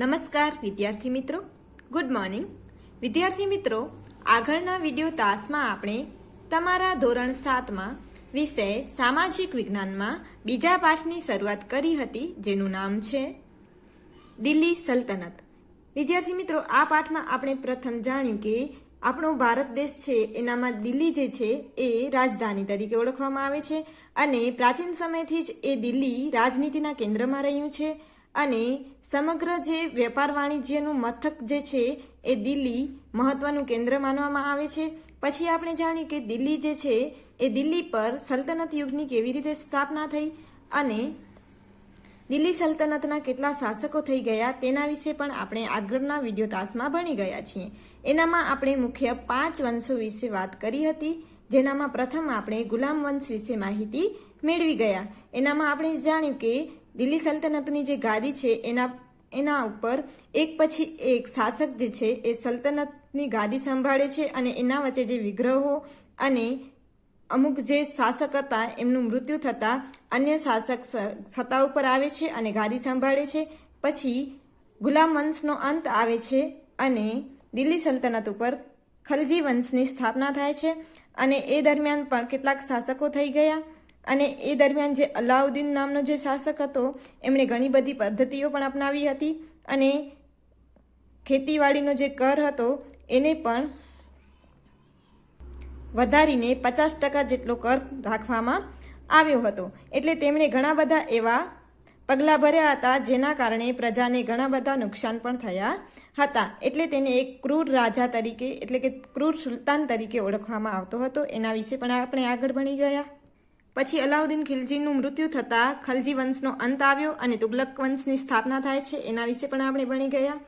નમસ્કાર વિદ્યાર્થી મિત્રો, ગુડ મોર્નિંગ વિદ્યાર્થી મિત્રો. આગળના વિડીયો તાસમાં આપણે તમારા ધોરણ 7માં વિષય સામાજિક વિજ્ઞાનમાં બીજા પાઠની શરૂઆત કરી હતી, જેનું નામ છે દિલ્હી સલ્તનત. વિદ્યાર્થી મિત્રો, આ પાઠમાં આપણે પ્રથમ જાણ્યું કે આપણો ભારત દેશ છે એનામાં દિલ્હી જે છે એ રાજધાની તરીકે ઓળખવામાં આવે છે અને પ્રાચીન સમયથી જ એ દિલ્હી રાજનીતિના કેન્દ્રમાં રહ્યું છે અને સમગ્ર જે વેપાર વાણિજ્યનું મથક જે છે એ દિલ્હી મહત્વનું કેન્દ્ર માનવામાં આવે છે. પછી આપણે જાણ્યું કે દિલ્હી જે છે એ દિલ્હી પર સલ્તનત યુગની કેવી રીતે સ્થાપના થઈ અને દિલ્હી સલ્તનતના કેટલા શાસકો થઈ ગયા તેના વિશે પણ આપણે આગળના વિડીયો તાસમાં ભણી ગયા છીએ. એનામાં આપણે મુખ્ય 5 વંશો વિશે વાત કરી હતી, જેનામાં પ્રથમ આપણે ગુલામ વંશ વિશે માહિતી મેળવી ગયા. એનામાં આપણે જાણ્યું કે દિલ્હી સલ્તનતની જે ગાદી છે એના ઉપર એક પછી એક શાસક જે છે એ સલ્તનતની ગાદી સંભાળે છે અને એના વચ્ચે જે વિગ્રહો અને અમુક જે શાસક હતા એમનું મૃત્યુ થતાં અન્ય શાસક સત્તા ઉપર આવે છે અને ગાદી સંભાળે છે. પછી ગુલામ વંશનો અંત આવે છે અને દિલ્હી સલ્તનત ઉપર ખલજી વંશની સ્થાપના થાય છે અને એ દરમિયાન પણ કેટલાક શાસકો થઈ ગયા અને એ દરમિયાન જે અલાઉદ્દીન નામનો જે શાસક હતો એમણે ઘણી બધી પદ્ધતિઓ પણ અપનાવી હતી અને ખેતીવાડીનો જે કર હતો એને પણ વધારીને 50% જેટલો કર રાખવામાં આવ્યો હતો. એટલે તેમણે ઘણા બધા એવા પગલાં ભર્યા હતા જેના કારણે પ્રજાને ઘણા બધા નુકસાન પણ થયા હતા. એટલે તેને એક ક્રૂર રાજા તરીકે એટલે કે ક્રૂર સુલતાન તરીકે ઓળખવામાં આવતો હતો. એના વિશે પણ આપણે આગળ ભણી ગયા. પછી અલાઉદ્દીન ખિલજીનું મૃત્યુ થતાં ખલજી વંશનો અંત આવ્યો અને તુગલક વંશની સ્થાપના થાય છે. એના વિશે પણ આપણે ભણી ગયા.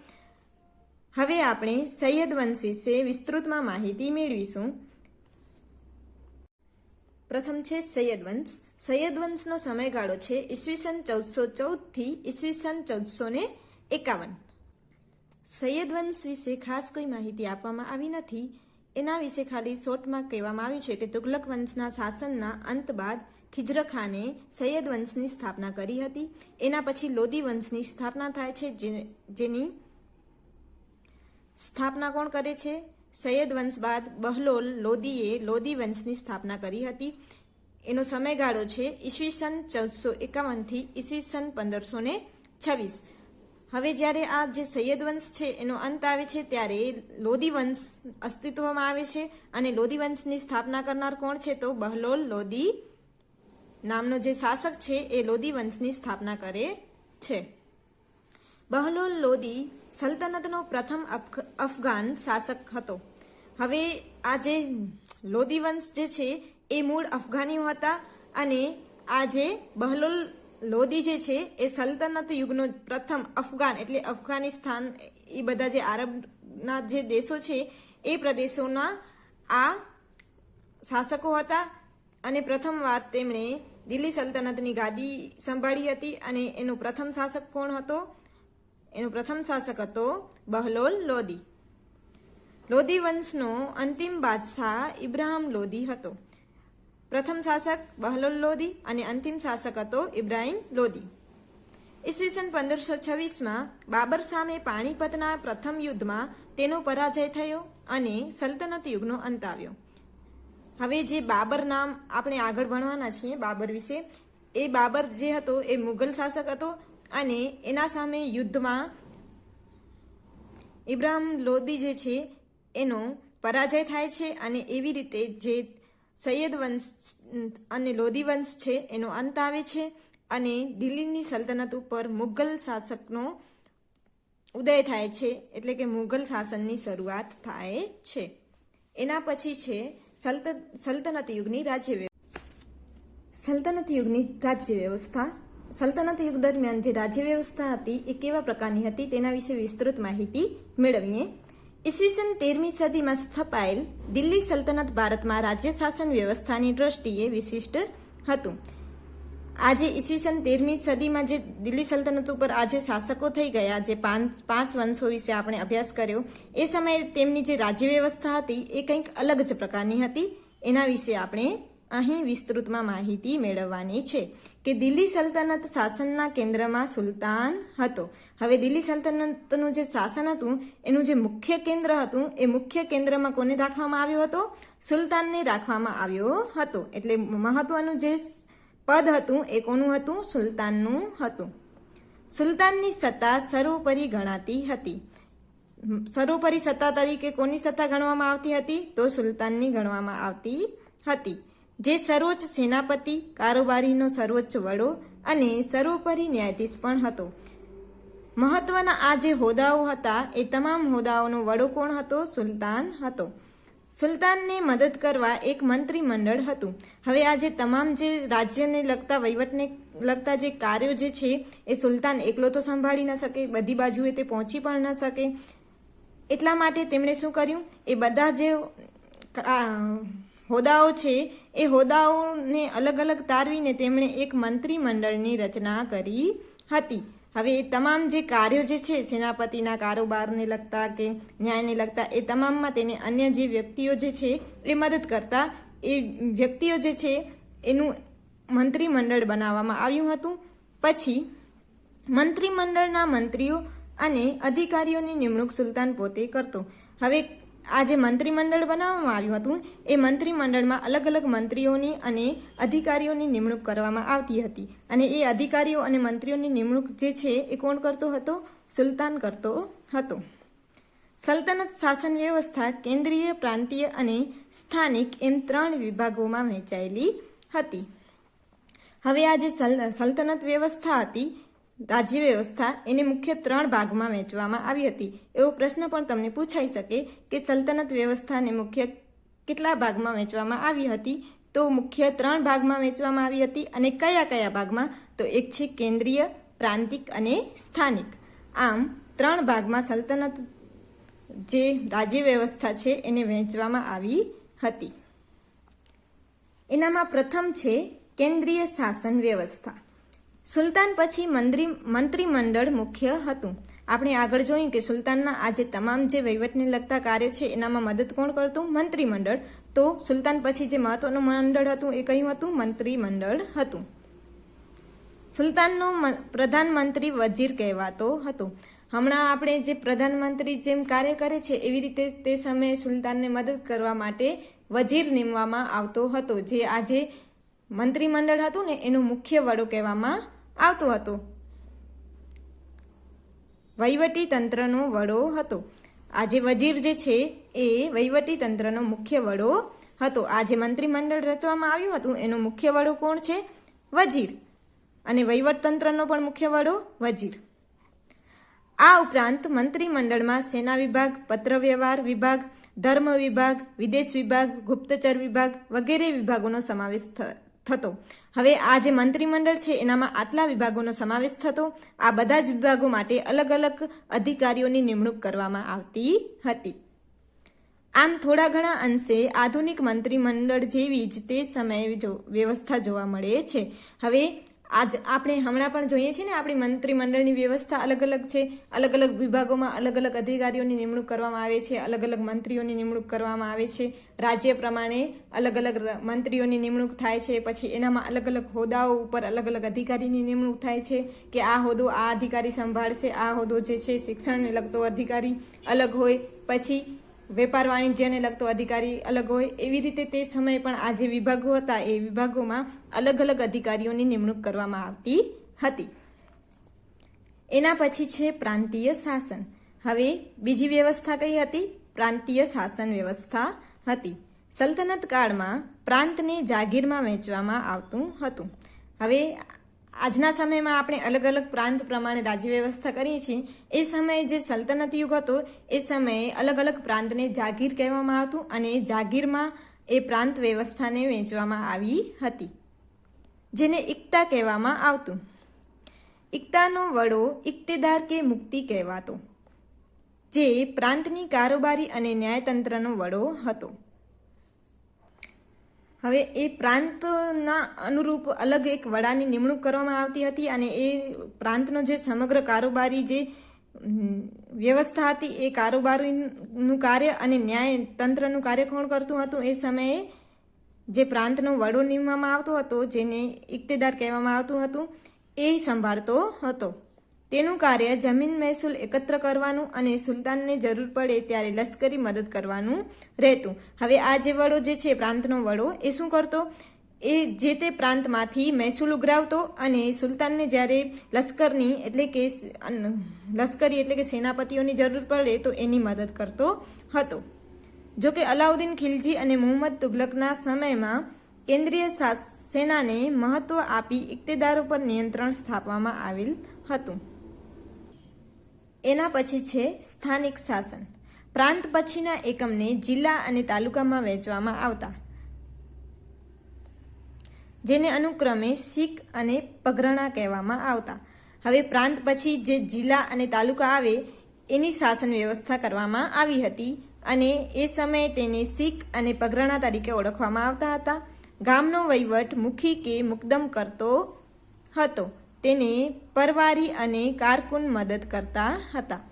હવે આપણે સૈયદ વંશ વિશે વિસ્તૃતમાં માહિતી મેળવીશું. પ્રથમ છે સૈયદ વંશ. સૈયદ વંશનો સમયગાળો છે ઈસવીસન 1414 થી ઈસવીસન 1451. સૈયદ વંશ વિશે ખાસ કોઈ માહિતી આપવામાં આવી નથી. એના વિશે ખાલી શોર્ટમાં કહેવામાં આવ્યું છે કે તુગલક વંશના શાસનના અંત બાદ ખિજ્ર ખાને સૈયદ વંશની સ્થાપના કરી હતી. એના પછી લોદી વંશની સ્થાપના થાય છે, જેની સ્થાપના કોણ કરે છે? સૈયદ વંશ બાદ બહલોલ લોદીએ લોદી વંશની સ્થાપના કરી હતી. એનો સમયગાળો છે ઈસવીસન 1451 થી ઈસવીસન 1526. હવે જ્યારે આ જે સૈયદ વંશ છે એનો અંત આવે છે ત્યારે લોદી વંશ અસ્તિત્વમાં આવે છે અને લોદી વંશની સ્થાપના કરનાર કોણ છે? તો બહલોલ લોદી નામનો જે શાસક છે એ લોદી વંશની સ્થાપના કરે છે. બહલોલ લોદી સલ્તનતનો પ્રથમ અફઘાન શાસક હતો. હવે આ જે લોદી વંશ જે છે એ મૂળ અફઘાનીઓ હતા અને આ જે બહલોલ લોદી જે છે એ સલ્તનત યુગનો પ્રથમ અફઘાન એટલે અફઘાનિસ્તાન એ બધા જે આરબના જે દેશો છે એ પ્રદેશોના આ શાસકો હતા અને પ્રથમ વાર તેમણે દિલ્હી સલ્તનતની ગાદી સંભાળી હતી અને એનો પ્રથમ શાસક કોણ હતો? એનો પ્રથમ શાસક હતો બહલોલ લોદી. લોદી વંશનો અંતિમ બાદશાહ ઇબ્રાહિમ લોદી હતો. પ્રથમ શાસક બહલોલ લોદી અને અંતિમ શાસક હતો ઇબ્રાહિમ લોદી. ઈસવીસન 1526માં બાબર સામે પાણીપતના પ્રથમ યુદ્ધમાં તેનો પરાજય થયો અને સલ્તનત યુગનો અંત આવ્યો. હવે જે બાબર નામ આપણે આગળ ભણવાના છીએ બાબર વિશે, એ બાબર જે હતો એ મુઘલ શાસક હતો અને એના સામે યુદ્ધમાં ઇબ્રાહિમ લોદી જે છે એનો પરાજય થાય છે અને એવી રીતે જે સૈયદ વંશ અને લોદી વંશ છે એનો અંત આવે છે અને દિલ્હીની સલ્તનત ઉપર મુઘલ શાસકનો ઉદય થાય છે, એટલે કે મુઘલ શાસનની શરૂઆત થાય છે. એના પછી છે સલ્તનત યુગની રાજ્ય વ્યવસ્થા. સલ્તનત યુગ દરમિયાન જે રાજ્ય વ્યવસ્થા હતી એ કેવા પ્રકારની હતી તેના વિશે વિસ્તૃત માહિતી મેળવીએ. ઈસવીસન 13મી સદીમાં સ્થપાયેલ દિલ્હી સલ્તનત ભારતમાં રાજ્ય શાસન વ્યવસ્થાની દ્રષ્ટિએ વિશિષ્ટ હતું. આજે ઈસવીસન 13મી સદીમાં જે દિલ્હી સલ્તનત ઉપર આજે શાસકો થઈ ગયા, જે પાંચ વંશો વિશે આપણે અભ્યાસ કર્યો, એ સમયે તેમની જે રાજ્ય વ્યવસ્થા હતી એ કંઈક અલગ જ પ્રકારની હતી. એના વિશે આપણે અહીં વિસ્તૃતમાં માહિતી મેળવવાની છે કે દિલ્હી સલ્તનત શાસનના કેન્દ્રમાં સુલતાન હતો. હવે દિલ્હી સલ્તનતનું જે શાસન હતું એનું જે મુખ્ય કેન્દ્ર હતું એ મુખ્ય કેન્દ્રમાં કોને રાખવામાં આવ્યો હતો? સુલતાનને રાખવામાં આવ્યો હતો. એટલે મહત્વનું જે પદ હતું એ કોનું હતું? સુલતાનનું હતું. સુલતાનની સત્તા સર્વોપરી ગણાતી હતી. સર્વોપરી સત્તા તરીકે કોની સત્તા ગણવામાં આવતી હતી? તો સુલતાનની ગણવામાં આવતી હતી. જે સર્વોચ્ચ સેનાપતિ, કારોબારીનો સર્વોચ્ચ વડો અને સર્વોપરી ન્યાયાધીશ પણ હતો. મહત્વના આ જે હોદ્દાઓ હતા એ તમામ હોદ્દાઓનો વડો કોણ હતો? સુલતાન હતો. સુલતાનને મદદ કરવા એક મંત્રીમંડળ હતું. હવે આ જે તમામ જે રાજ્યને લગતા, વહીવટને લગતા જે કાર્યો જે છે એ સુલતાન એકલો તો સંભાળી ન શકે, બધી બાજુએ તે પહોંચી પણ ન શકે. એટલા માટે તેમણે શું કર્યું? એ બધા જે હોદ્દાઓ છે એ હોદ્દાઓને અલગ અલગ તારવીને તેમણે એક મંત્રીમંડળની રચના કરી હતી. હવે એ તમામ જે કાર્યો જે છે સેનાપતિના કારોબારને લગતા કે ન્યાયને લગતા એ તમામમાં તેને અન્ય જે વ્યક્તિઓ જે છે એ મદદ કરતા એ વ્યક્તિઓ જે છે એનું મંત્રીમંડળ બનાવવામાં આવ્યું હતું. પછી મંત્રીમંડળના મંત્રીઓ અને અધિકારીઓની નિમણૂક સુલતાન પોતે કરતો. હવે આ જે મંત્રીમંડળ બનાવવામાં આવ્યું હતું એ મંત્રીમંડળમાં અલગ અલગ મંત્રીઓની અને અધિકારીઓની નિમણૂક કરવામાં આવતી હતી. અને એ અધિકારીઓ અને મંત્રીઓની નિમણૂક જે છે એ કોણ કરતો હતો? સુલતાન કરતો હતો. સલ્તનત શાસન વ્યવસ્થા કેન્દ્રીય, પ્રાંતીય અને સ્થાનિક એમ 3 વિભાગોમાં વહેંચાયેલી હતી. હવે આ જે સલ્તનત વ્યવસ્થા હતી, રાજ્ય વ્યવસ્થા, એને મુખ્ય 3 ભાગમાં વહેંચવામાં આવી હતી. એવો પ્રશ્ન પણ તમને પૂછાઈ શકે કે સલ્તનત વ્યવસ્થાને મુખ્ય કેટલા ભાગમાં વહેંચવામાં આવી હતી? તો મુખ્ય 3 ભાગમાં વહેંચવામાં આવી હતી. અને કયા કયા ભાગમાં? તો એક છે કેન્દ્રીય, પ્રાંતિક અને સ્થાનિક. આમ 3 ભાગમાં સલ્તનત જે રાજ્ય વ્યવસ્થા છે એને વહેંચવામાં આવી હતી. એનામાં પ્રથમ છે કેન્દ્રીય શાસન વ્યવસ્થા. સુલતાન પછી મંત્રીમંડળ મુખ્ય હતું. આપણે આગળ જોયું કે સુલતાનના આજે તમામ જે વહીવટને લગતા કાર્યો છે એનામાં મદદ કોણ કરતું? મંત્રીમંડળ. તો સુલતાન પછી જે મહત્વનું મંડળ હતું એ કયું હતું? મંત્રીમંડળ હતું. સુલતાનનો પ્રધાનમંત્રી વજીર કહેવાતો હતો. હમણાં આપણે જે પ્રધાનમંત્રી જેમ કાર્ય કરે છે એવી રીતે તે સમયે સુલતાનને મદદ કરવા માટે વજીર નીમવામાં આવતો હતો. જે આજે મંત્રીમંડળ હતું ને એનો મુખ્ય વડો કહેવામાં આવતો હતો. વહીવટી તંત્રનો વડો હતો. આ જે વજીર જે છે એ વહીવટી તંત્રનો મુખ્ય વડો હતો. આ જે મંત્રીમંડળ રચવામાં આવ્યું હતું એનો મુખ્ય વડો કોણ છે? વજીર. અને વહીવટ તંત્રનો પણ મુખ્ય વડો વજીર. આ ઉપરાંત મંત્રીમંડળમાં સેના વિભાગ, પત્ર વ્યવહાર વિભાગ, ધર્મ વિભાગ, વિદેશ વિભાગ, ગુપ્તચર વિભાગ વગેરે વિભાગોનો સમાવેશ થતો. હવે આ જે મંત્રીમંડળ છે એનામાં આટલા વિભાગોનો સમાવેશ થતો. આ બધા જ વિભાગો માટે અલગ અલગ અધિકારીઓની નિમણૂક કરવામાં આવતી હતી. આમ થોડા ઘણા અંશે આધુનિક મંત્રીમંડળ જેવી જ તે સમયે વ્યવસ્થા જોવા મળે છે. હવે આજ આપણે હમણાં પણ જોઈએ છીએ ને આપણી મંત્રીમંડળની વ્યવસ્થા અલગ અલગ છે. અલગ અલગ વિભાગોમાં અલગ અલગ અધિકારીઓની નિમણૂક કરવામાં આવે છે, અલગ અલગ મંત્રીઓની નિમણૂક કરવામાં આવે છે. રાજ્ય પ્રમાણે અલગ અલગ મંત્રીઓની નિમણૂક થાય છે. પછી એનામાં અલગ અલગ હોદ્દાઓ ઉપર અલગ અલગ અધિકારીની નિમણૂક થાય છે કે આ હોદ્દો આ અધિકારી સંભાળશે, આ હોદ્દો જે છે શિક્ષણને લગતો અધિકારી અલગ હોય, પછી વેપાર વાણિજ્યને લગતો અધિકારી અલગ હોય. એવી રીતે તે સમયે પણ આ જે વિભાગો હતા એ વિભાગોમાં અલગ અલગ અધિકારીઓની નિમણૂક કરવામાં આવતી હતી. એના પછી છે પ્રાંતીય શાસન. હવે બીજી વ્યવસ્થા કઈ હતી? પ્રાંતીય શાસન વ્યવસ્થા હતી. સલ્તનત કાળમાં પ્રાંતને જાગીરમાં વહેંચવામાં આવતું હતું. હવે આજના સમયમાં આપણે અલગ અલગ પ્રાંત પ્રમાણે રાજ્ય વ્યવસ્થા કરીએ છીએ. એ સમયે જે સલ્તનત યુગ હતો એ સમયે અલગ અલગ પ્રાંતને જાગીર કહેવામાં આવતું અને જાગીરમાં એ પ્રાંત વ્યવસ્થાને વહેંચવામાં આવી હતી, જેને ઇક્તા કહેવામાં આવતું. ઇક્તાનો વડો ઇક્તેદાર કે મુક્તિ કહેવાતો, જે પ્રાંતની કારોબારી અને ન્યાયતંત્રનો વડો હતો. હવે એ પ્રાંતના અનુરૂપ અલગ એક વડાની નિમણૂક કરવામાં આવતી હતી અને એ પ્રાંતનો જે સમગ્ર કારોબારી જે વ્યવસ્થા હતી એ કારોબારીનું કાર્ય અને ન્યાય તંત્રનું કાર્ય કોણ કરતું હતું? એ સમયે જે પ્રાંતનો વડો નીમવામાં આવતો હતો, જેને ઇક્તેદાર કહેવામાં આવતું હતું, એ સંભાળતો હતો. તેનું કાર્ય જમીન મહેસૂલ એકત્ર કરવાનું અને સુલતાનને જરૂર પડે ત્યારે લશ્કરી મદદ કરવાનું રહેતું. હવે આ જે વડો જે છે, પ્રાંતનો વડો, એ શું કરતો? એ જે તે પ્રાંતમાંથી મહેસૂલ ઉઘરાવતો અને સુલતાનને જ્યારે લશ્કરી એટલે કે સેનાપતિઓની જરૂર પડે તો એની મદદ કરતો હતો. જોકે અલાઉદ્દીન ખિલજી અને મુહમ્મદ તુગલકના સમયમાં કેન્દ્રીય સેનાને મહત્વ આપી ઇક્તેદારો પર નિયંત્રણ સ્થાપવામાં આવેલ હતું. એના પછી છે સ્થાનિક શાસન. પ્રાંત પછીના એકમને જિલ્લા અને તાલુકામાં વહેંચવામાં આવતા, જેને અનુક્રમે સિક અને પગરણા કહેવામાં આવતા. હવે પ્રાંત પછી જે જિલ્લા અને તાલુકા આવે એની શાસન વ્યવસ્થા કરવામાં આવી હતી અને એ સમયે તેને સિક અને પગરણા તરીકે ઓળખવામાં આવતા હતા. ગામનો વહીવટ મુખી કે મુકદ્દમ કરતો હતો. તેને પરવારી અને કારકુન મદદ કરતા હતા.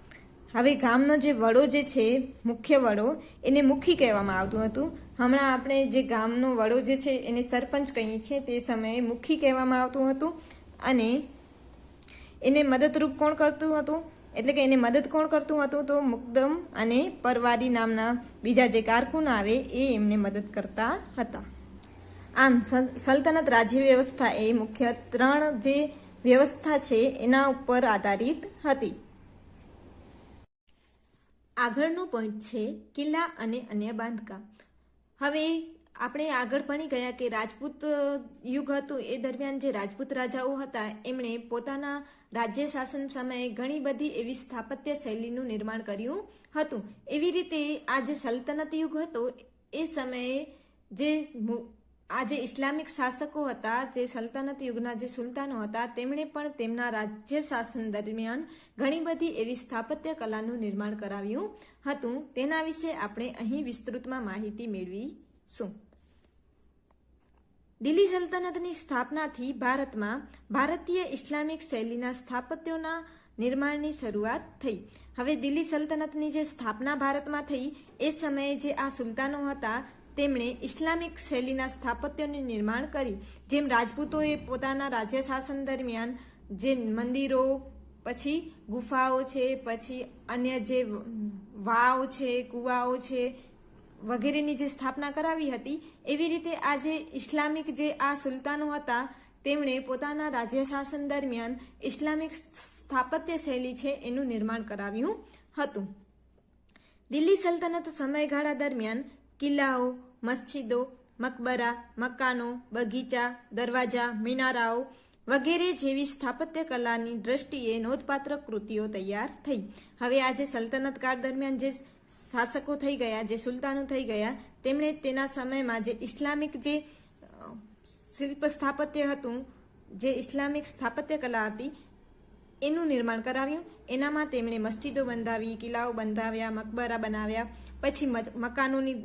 હવે ગામનો જે વડો જે છે, મુખ્ય વડો, એને મુખી કહેવામાં આવતું હતું. હમણાં આપણે જે ગામનો વડો જે છે એને સરપંચ કહીએ છીએ, તે સમયે મુખી કહેવામાં આવતું હતું. અને એને મદદરૂપ કોણ કરતું હતું? એટલે કે એને મદદ કોણ કરતું હતું? તો મુકદ્દમ અને પરવારી નામના બીજા જે કારકુન આવે એ એમને મદદ કરતા હતા. આમ સલ્તનત રાજ્ય વ્યવસ્થા એ મુખ્ય 3 જે વ્યવસ્થા છે એના ઉપર આધારિત હતી. આગળનો પોઈન્ટ છે કિલ્લા અને અન્ય બાંધકામ. હવે આપણે આગળ ભણી ગયા કે રાજપૂત યુગ હતું એ દરમિયાન જે રાજપૂત રાજાઓ હતા એમણે પોતાના રાજ્ય શાસન સમયે ઘણી બધી એવી સ્થાપત્ય શૈલીનું નિર્માણ કર્યું હતું. એવી રીતે આ જે સલ્તનત યુગ હતો એ સમયે આ જે ઇસ્લામિક શાસકો હતા, જે સલ્તનત યુગના જે સુલતાનો હતા, તેમણે પણ તેમના રાજ્ય શાસન દરમિયાન ઘણી બધી એવી સ્થાપત્ય કલાનું નિર્માણ કરાવ્યું હતું. તેના વિશે આપણે અહીં વિસ્તૃતમાં માહિતી મેળવીશું. દિલ્હી સલ્તનતની સ્થાપનાથી ભારતમાં ભારતીય ઇસ્લામિક શૈલીના સ્થાપત્યોના નિર્માણની શરૂઆત થઈ. હવે દિલ્હી સલ્તનતની જે સ્થાપના ભારતમાં થઈ એ સમયે જે આ સુલતાનો હતા તેમણે ઇસ્લામિક શૈલીના સ્થાપત્યોનું નિર્માણ કર્યું. જેમ રાજપૂતોએ પોતાના રાજ્ય શાસન દરમિયાન જે મંદિરો, પછી ગુફાઓ છે, પછી અન્ય જે વાવ છે, કુવાઓ છે વગેરેની જે સ્થાપના કરાવી હતી, એવી રીતે આ જે ઇસ્લામિક જે આ સુલતાનો હતા તેમણે પોતાના રાજ્ય શાસન દરમિયાન ઇસ્લામિક સ્થાપત્ય શૈલી છે એનું નિર્માણ કરાવ્યું હતું. દિલ્હી સલ્તનત સમયગાળા દરમિયાન કિલ્લાઓ, મસ્જિદો, મકબરા, મકાનો, બગીચા, દરવાજા, મિનારાઓ વગેરે જેવી સ્થાપત્ય કલાની દ્રષ્ટિએ નોંધપાત્ર કૃતિઓ તૈયાર થઈ. હવે આ જે સલ્તનત કાળ દરમિયાન જે શાસકો થઈ ગયા, જે સુલતાનો થઈ ગયા, તેમણે તેના સમયમાં જે ઇસ્લામિક જે શિલ્પ સ્થાપત્ય હતું, જે ઇસ્લામિક સ્થાપત્ય કલા હતી એનું નિર્માણ કરાવ્યું. એનામાં તેમણે મસ્જિદો બંધાવી, કિલ્લાઓ બંધાવ્યા, મકબરા બનાવ્યા, પછી મકાનોની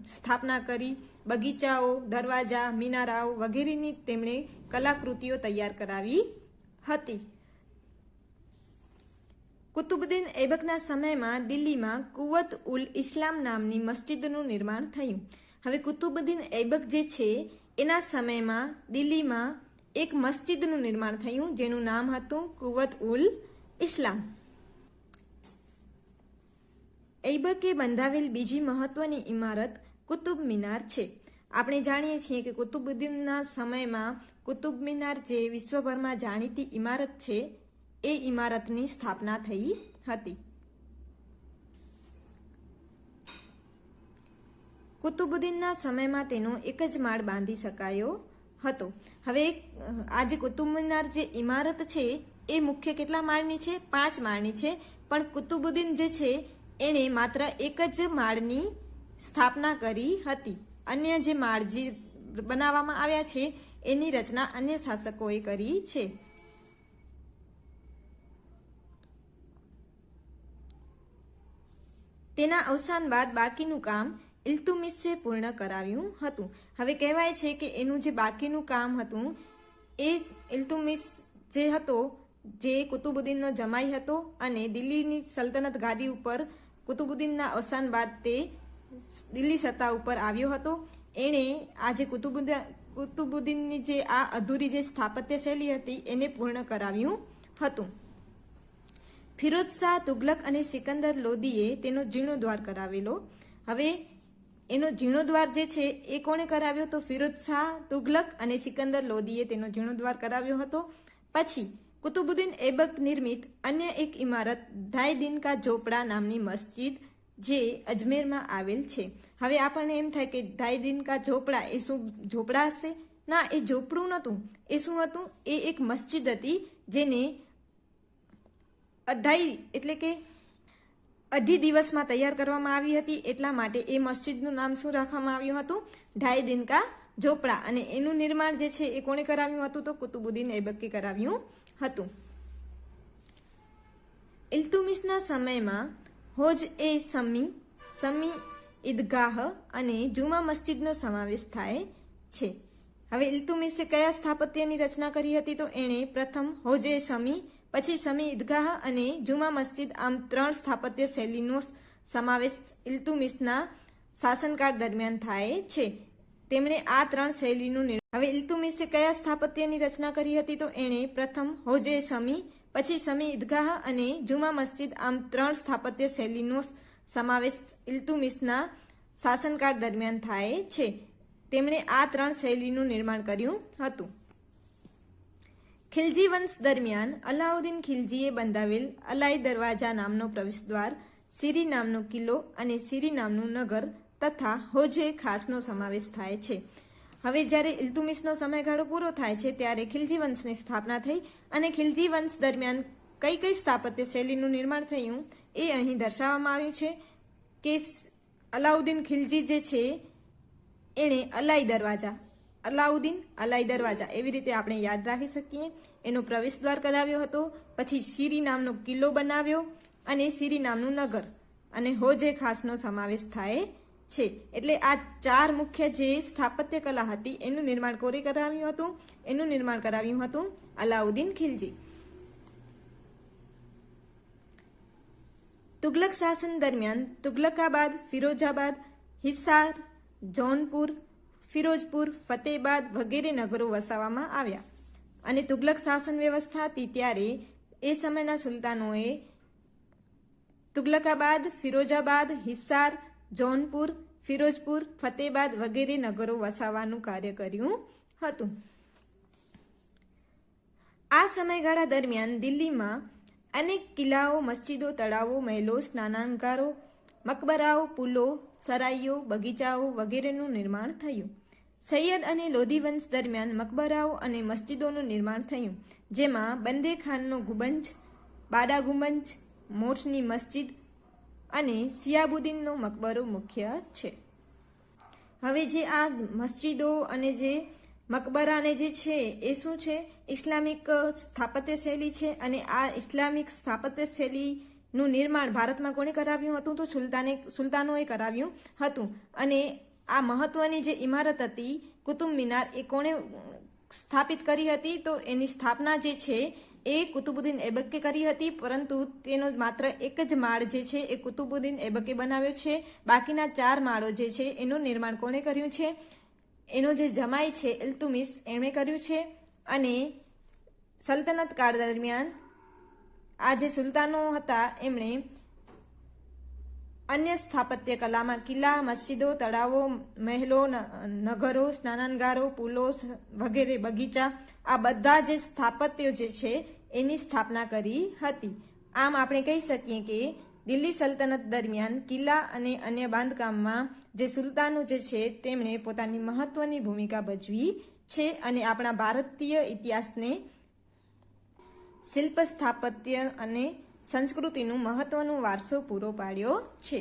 સ્થાપના કરી, બગીચાઓ, દરવાજા, મિનારાઓ વગેરેની તેમણે કલાકૃતિઓ તૈયાર કરાવી હતી. કુતુબુદ્દીન ઐબકના સમયમાં દિલ્હીમાં કુવત ઉલ ઇસ્લામ નામની મસ્જિદનું નિર્માણ થયું. હવે કુતુબુદ્દીન ઐબક જે છે એના સમયમાં દિલ્હીમાં એક મસ્જિદનું નિર્માણ થયું જેનું નામ હતું કુવત ઉલ ઇસ્લામ. ઐબકે બંધાવેલ બીજી મહત્વની ઇમારત કુતુબ મિનાર છે. આપણે જાણીએ છીએ કે કુતુબુદ્દીનના સમયમાં કુતુબ મિનાર જે વિશ્વભરમાં જાણીતી ઇમારત છે એ ઇમારતની સ્થાપના થઈ હતી. કુતુબુદ્દીનના સમયમાં તેનો એક જ માળ બાંધી શકાયો હતો. હવે આ જે કુતુબ મિનાર જે ઇમારત છે એ મુખ્ય કેટલા માળની છે? 5 માળની છે. પણ કુતુબુદ્દીન જે છે એણે માત્ર એક જ માળની સ્થાપના કરી હતી. અન્ય જે માળ જે બનાવવામાં આવ્યા છે એની રચના અન્ય શાસકોએ કરી છે. તેના અવસાન બાદ બાકીનું કામ ઇલ્તુમિશે પૂર્ણ કરાવ્યું હતું. હવે કહેવાય છે કે એનું જે બાકીનું કામ હતું એ ઇલ્તુમિશ જે હતો, જે કુતુબુદ્દીનનો જમાઈ હતો અને દિલ્હીની સલ્તનત ગાદી ઉપર કુતુબુદ્દીનના અવસાન બાદ તે દિલ્હી સત્તા ઉપર આવ્યો હતો. એણે આ જે કુતુબુદ્દીનની જે આ અધૂરી જે સ્થાપત્ય શૈલી હતી એને પૂર્ણ કરાવ્યું હતું. ફિરોજ શાહ તુગલક અને સિકંદર લોદીએ તેનો જીર્ણોદ્ધાર કરાવેલો. હવે એનો જીર્ણોદ્ધાર જે છે એ કોણે કરાવ્યો? તો ફિરોજ શાહ તુગલક અને સિકંદર લોદીએ તેનો જીર્ણોદ્ધાર કરાવ્યો હતો. પછી કુતુબુદ્દીન એબક નિર્મિત અન્ય એક ઇમારત ઢાઈ દિન કા ઝોપડા નામની મસ્જિદ જે અજમેરમાં આવેલ છે. હવે આપણને એમ થાય કે ઢાઈ દિન કા ઝોપડા એ શું ઝોપડા હશે? ના, એ ઝોપડું નહોતું. એ શું હતું? એ એક મસ્જિદ હતી જેને એટલે કે અઢી દિવસમાં તૈયાર કરવામાં આવી હતી. એટલા માટે એ મસ્જિદનું નામ શું રાખવામાં આવ્યું હતું? ઢાઈ દિન કા ઝોપડા. અને એનું નિર્માણ જે છે એ કોણે કરાવ્યું હતું? તો કુતુબુદ્દીન એબકે કરાવ્યું હતું. ઇલ્તુમિશના સમયમાં હોજ એ સમી ઈદગાહ અને જુમા મસ્જિદનો સમાવેશ થાય છે. હવે ઇલ્તુમિશે કયા સ્થાપત્યની રચના કરી હતી? તો એણે પ્રથમ હોજે સમી, પછી સમી ઈદગાહ અને જુમા મસ્જિદ, આમ 3 સ્થાપત્ય શૈલીનો સમાવેશ ઇલ્તુમિશના શાસનકાળ દરમિયાન થાય છે. તેમણે આ 3 શૈલીનું હવે ઇલ્તુમિશે કયા સ્થાપત્યની રચના કરી હતી? તો એણે પ્રથમ હોજે સમી, પછી સમી ઈદગાહ અને જુમા મસ્જિદ, આમ 3 સ્થાપત્ય શૈલીનો સમાવેશ ઇલ્તુમિશના શાસનકાળ દરમિયાન થાય છે. તેમણે આ 3 શૈલીનું નિર્માણ કર્યું હતું. ખિલજી વંશ દરમિયાન અલાઉદ્દીન ખિલજીએ બંધાવેલ અલાઈ દરવાજા નામનો પ્રવેશદ્વાર, સિરી નામનો કિલ્લો અને સિરી નામનું નગર તથા હોજે ખાસનો સમાવેશ થાય છે. હવે જ્યારે ઇલ્તુમિશનો સમયગાળો પૂરો થાય છે ત્યારે ખિલજી વંશની સ્થાપના થઈ અને ખિલજી વંશ દરમિયાન કઈ કઈ સ્થાપત્ય શૈલીનું નિર્માણ થયું એ અહીં દર્શાવવામાં આવ્યું છે કે અલાઉદ્દીન ખિલજી જે છે એણે અલાઈ દરવાજા એવી રીતે આપણે યાદ રાખી શકીએ. એનો પ્રવેશદ્વાર કરાવ્યો હતો. પછી સિરી નામનો કિલ્લો બનાવ્યો અને સિરી નામનું નગર અને હોજે ખાસનો સમાવેશ થાય છે. એટલે આ 4 મુખ્ય જે સ્થાપત્ય કલા હતી એનું નિર્માણ કોણે કરાવ્યું હતું? એનું નિર્માણ કરાવ્યું હતું અલાઉદ્દીન ખિલજી. તુગલક શાસન દરમિયાન તુગલકાબાદ, ફિરોજાબાદ, હિસાર, જૌનપુર, ફિરોજપુર, ફતેહબાદ વગેરે નગરો વસાવવામાં આવ્યા. અને તુગલક શાસન વ્યવસ્થા હતી ત્યારે એ સમયના સુલતાનોએ તુગલકાબાદ, ફિરોજાબાદ, હિસાર, જૌનપુર, ફિરોજપુર, ફતેહબાદ વગેરે નગરો વસાવવાનું કાર્ય કર્યું હતું. આ સમયગાળા દરમિયાન દિલ્હીમાં અનેક કિલ્લાઓ, મસ્જિદો, તળાવો, મહેલો, સ્નાનાગારો, મકબરાઓ, પુલો, સરાઈઓ, બગીચાઓ વગેરેનું નિર્માણ થયું. સૈયદ અને લોધી વંશ દરમિયાન મકબરાઓ અને મસ્જિદોનું નિર્માણ થયું, જેમાં બંદે ખાનનો ગુંબજ, બાડા ગુંબજ, મોઠની મસ્જિદ અને સિયાબુદ્દીનનો મકબરો મુખ્ય છે. હવે જે આ મસ્જિદો અને જે મકબરાને જે છે એ શું છે? ઇસ્લામિક સ્થાપત્ય શૈલી છે. અને આ ઇસ્લામિક સ્થાપત્ય શૈલીનું નિર્માણ ભારતમાં કોણે કરાવ્યું હતું? તો સુલતાનોએ કરાવ્યું હતું. અને આ મહત્વની જે ઇમારત હતી કુતુબ મિનાર એ કોણે સ્થાપિત કરી હતી? તો એની સ્થાપના જે છે એ કુતુબુદ્દીન એબકે કરી હતી. પરંતુ તેનો માત્ર એક જ માળ જે છે એ કુતુબુદ્દીન એબકે બનાવ્યો છે. બાકીના 4 માળો જે છે એનું નિર્માણ કોણે કર્યું છે? એનો જે જમાઈ છે ઇલ્તુમિશ એમણે કર્યું છે. અને સલ્તનત કાળ દરમિયાન આ જે સુલતાનો હતા એમણે અન્ય સ્થાપત્ય કલામાં કિલ્લા, મસ્જિદો, તળાવો, મહેલો, નગરો, સ્નાનાગારો, પુલો વગેરે, બગીચા, આ બધા જે સ્થાપત્યો જે છે એની સ્થાપના કરી હતી. આમ આપણે કહી શકીએ કે દિલ્હી સલ્તનત દરમિયાન કિલ્લા અને અન્ય બાંધકામમાં જે સુલતાનો જે છે તેમણે પોતાની મહત્વની ભૂમિકા ભજવી છે અને આપણા ભારતીય ઇતિહાસને શિલ્પ, સ્થાપત્ય અને સંસ્કૃતિનું મહત્વનો વારસો પૂરો પાડ્યો છે.